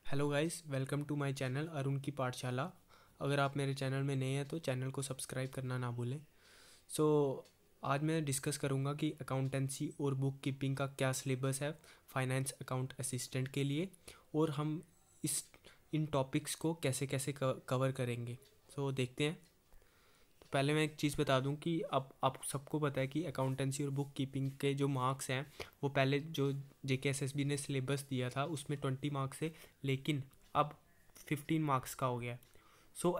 Hello guys, welcome to my channel Arun की पाठशाला। अगर आप मेरे चैनल में नए हैं तो चैनल को सब्सक्राइब करना ना भूलें। सो आज मैं डिस्कस करूंगा कि अकाउंटेंसी और बुक कीपिंग का क्या सिलेबस है फाइनेंस अकाउंट असिस्टेंट के लिए, और हम इस इन टॉपिक्स को कैसे कैसे कवर करेंगे। सो देखते हैं। तो पहले मैं एक चीज़ बता दूं कि अब आप सबको पता है कि अकाउंटेंसी और बुक कीपिंग के जो मार्क्स हैं वो पहले जो JKSSB ने सिलेबस दिया था उसमें 20 मार्क्स है, लेकिन अब 15 मार्क्स का हो गया। सो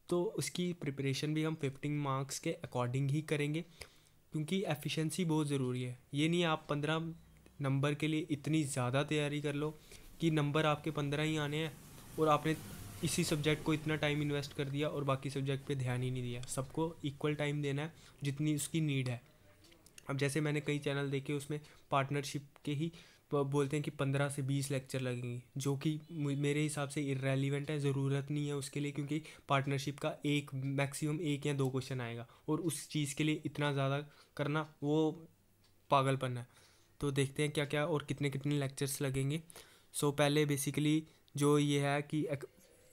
तो उसकी प्रिपरेशन भी हम 15 मार्क्स के अकॉर्डिंग ही करेंगे, क्योंकि एफिशिएंसी बहुत ज़रूरी है। ये नहीं आप 15 नंबर के लिए इतनी ज़्यादा तैयारी कर लो कि नंबर आपके 15 ही आने हैं और आपने इसी सब्जेक्ट को इतना टाइम इन्वेस्ट कर दिया और बाकी सब्जेक्ट पे ध्यान ही नहीं दिया। सबको इक्वल टाइम देना है जितनी उसकी नीड है। अब जैसे मैंने कई चैनल देखे उसमें पार्टनरशिप के ही बोलते हैं कि 15 से 20 लेक्चर लगेंगे, जो कि मेरे हिसाब से इररेलीवेंट है, ज़रूरत नहीं है उसके लिए, क्योंकि पार्टनरशिप का एक मैक्सिमम एक या दो क्वेश्चन आएगा और उस चीज़ के लिए इतना ज़्यादा करना वो पागलपन है। तो देखते हैं क्या क्या और कितने कितने लेक्चर्स लगेंगे। सो पहले बेसिकली जो ये है कि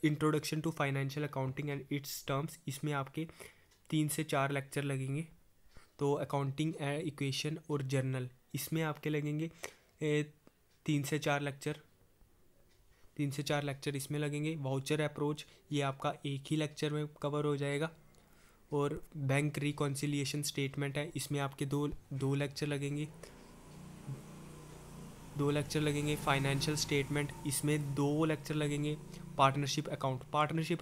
introduction to financial accounting and its terms, इसमें आपके 3 से 4 लेक्चर लगेंगे। तो अकाउंटिंग इक्वेशन और जर्नल, इसमें आपके लगेंगे 3 से 4 लेक्चर। 3 से 4 लेक्चर इसमें लगेंगे। वाउचर अप्रोच, ये आपका एक ही लेक्चर में कवर हो जाएगा। और बैंक रिकॉन्सिलिएशन स्टेटमेंट है, इसमें आपके दो दो लेक्चर लगेंगे। 2 लेक्चर लगेंगे। फाइनेंशियल स्टेटमेंट, इसमें 2 लेक्चर लगेंगे। पार्टनरशिप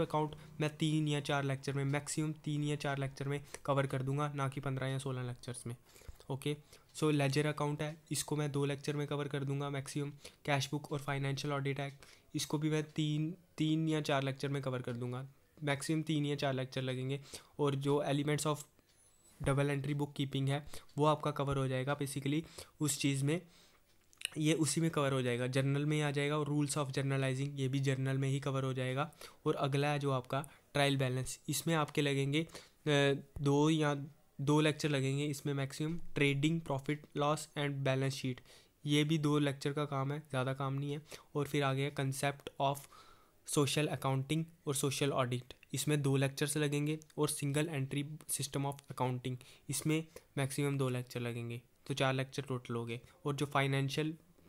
अकाउंट मैं 3 या 4 लेक्चर में, मैक्सिमम 3 या 4 लेक्चर में कवर कर दूंगा, ना कि 15 या 16 लेक्चर्स में। ओके। सो लेजर अकाउंट है, इसको मैं 2 लेक्चर में कवर कर दूंगा मैक्सिमम। कैश बुक और फाइनेंशियल ऑडिट एक्ट, इसको भी मैं तीन तीन या 4 लेक्चर में कवर कर दूंगा, मैक्सिमम 3 या 4 लेक्चर लगेंगे। और जो elements of double entry book keeping है वो आपका कवर हो जाएगा बेसिकली उस चीज़ में, ये उसी में कवर हो जाएगा, जर्नल में ही आ जाएगा। और रूल्स ऑफ जर्नलाइजिंग, ये भी जर्नल में ही कवर हो जाएगा। और अगला है जो आपका ट्रायल बैलेंस, इसमें आपके लगेंगे 2 लेक्चर लगेंगे इसमें maximum. Trading profit loss and balance sheet, ये भी 2 लेक्चर का काम है, ज़्यादा काम नहीं है। और फिर आ गया कंसेप्ट ऑफ सोशल अकाउंटिंग और सोशल ऑडिट, इसमें 2 लेक्चर्स लगेंगे। और single entry system of accounting, इसमें मैक्सिमम 2 लेक्चर लगेंगे। तो 4 लेक्चर टोटल हो गए। और जो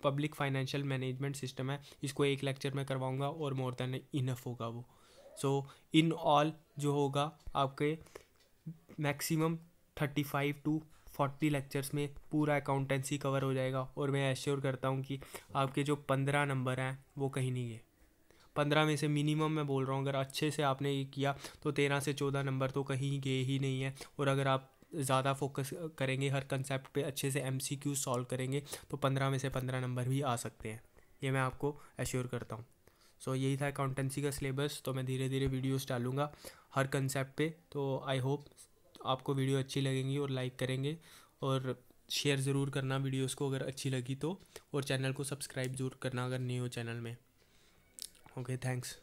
पब्लिक फाइनेंशियल मैनेजमेंट सिस्टम है, इसको 1 लेक्चर में करवाऊंगा और मोर देन इनफ होगा वो। सो इन ऑल जो होगा आपके मैक्सिमम 35 to 40 लेक्चर्स में पूरा अकाउंटेंसी कवर हो जाएगा। और मैं एश्योर करता हूँ कि आपके जो 15 नंबर हैं वो कहीं नहीं गए। 15 में से मिनिमम मैं बोल रहा हूँ, अगर अच्छे से आपने ये किया तो 13 से 14 नंबर तो कहीं गए ही नहीं है। और अगर आप ज़्यादा फोकस करेंगे हर कंसेप्ट पे, अच्छे से MCQ सॉल्व करेंगे, तो 15 में से 15 नंबर भी आ सकते हैं, ये मैं आपको एश्योर करता हूँ। सो यही था अकाउंटेंसी का सिलेबस। तो मैं धीरे धीरे वीडियोस डालूंगा हर कंसेप्ट पे। तो आई होप आपको वीडियो अच्छी लगेंगी और लाइक करेंगे, और शेयर ज़रूर करना वीडियोस को अगर अच्छी लगी तो। और चैनल को सब्सक्राइब ज़रूर करना अगर न्यू हो चैनल में। Okay, thanks.